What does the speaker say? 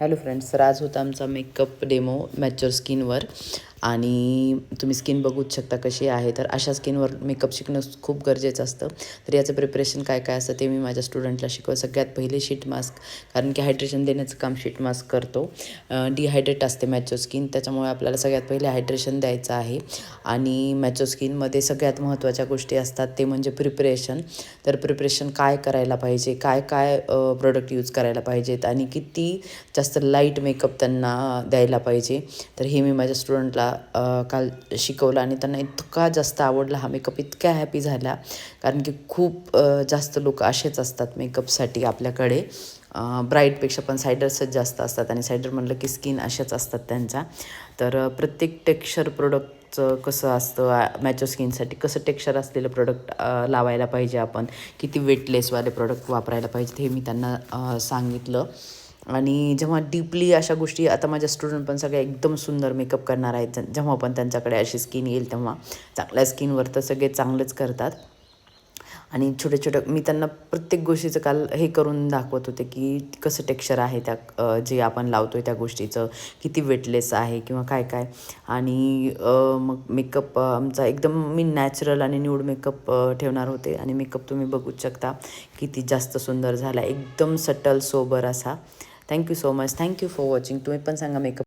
Hello friends, तर आज होता आमचा मेकअप डेमो मॅच्युअर स्किनवर आणि तुम्ही स्किन बघूच शकता कशी आहे. तर अशा स्किनवर मेकअप शिकणं खूप गरजेचं असतं. तर याचं प्रिपरेशन काय काय असतं ते मी माझ्या स्टुडंटला शिकवलं. सगळ्यात पहिले शीट मास्क, कारण की हायड्रेशन देण्याचं काम शीट मास्क करतो. डिहायड्रेट असते मॅच्युअर स्किन, त्याच्यामुळे आपल्याला सगळ्यात पहिले हायड्रेशन द्यायचं आहे. आणि मॅच्युअर स्किनमध्ये सगळ्यात महत्त्वाच्या गोष्टी असतात ते म्हणजे प्रिपरेशन. तर प्रिपरेशन काय करायला पाहिजे, काय काय प्रोडक्ट यूज करायला पाहिजेत आणि किती जास्त लाईट मेकअप त्यांना द्यायला पाहिजे. तर हे मी माझ्या स्टुडंटला काल शिकवलं आणि त्यांना इतका जास्त आवडला हा मेकअप, इतक्या हॅपी झाल्या. कारण की खूप जास्त लोक असेच असतात मेकअपसाठी आपल्याकडे. ब्राईडपेक्षा पण सायडर्सच जास्त असतात आणि सायडर म्हणलं की स्किन अशाच असतात त्यांच्या. तर प्रत्येक टेक्स्चर प्रोडक्टचं कसं असतं, मॅच्युअर स्किनसाठी कसं टेक्स्चर असलेलं प्रोडक्ट लावायला पाहिजे, आपण किती वेटलेसवाले प्रोडक्ट वापरायला पाहिजे हे मी त्यांना सांगितलं. आणि जेव्हा डीपली अशा गोष्टी, आता माझ्या स्टुडंट पण सगळ्या एकदम सुंदर मेकअप करणार आहेत. जेव्हा पण त्यांच्याकडे अशी स्किन येईल तेव्हा चांगल्या स्किनवर तर सगळे चांगलेच करतात. आणि छोटे मी त्यांना प्रत्येक गोष्टीचं काल हे करून दाखवत होते की कसं टेक्स्चर आहे त्या जे आपण लावतो आहे त्या गोष्टीचं, किती वेटलेस आहे किंवा काय काय. आणि मग मेकअप आमचा एकदम मी नॅचरल आणि न्यूड मेकअप ठेवणार होते. आणि मेकअप तुम्ही बघूच शकता किती जास्त सुंदर झाला, एकदम सटल सोबर असा. Thank you so much. Thank you for watching. तुम्ही पण सांगा मेकअप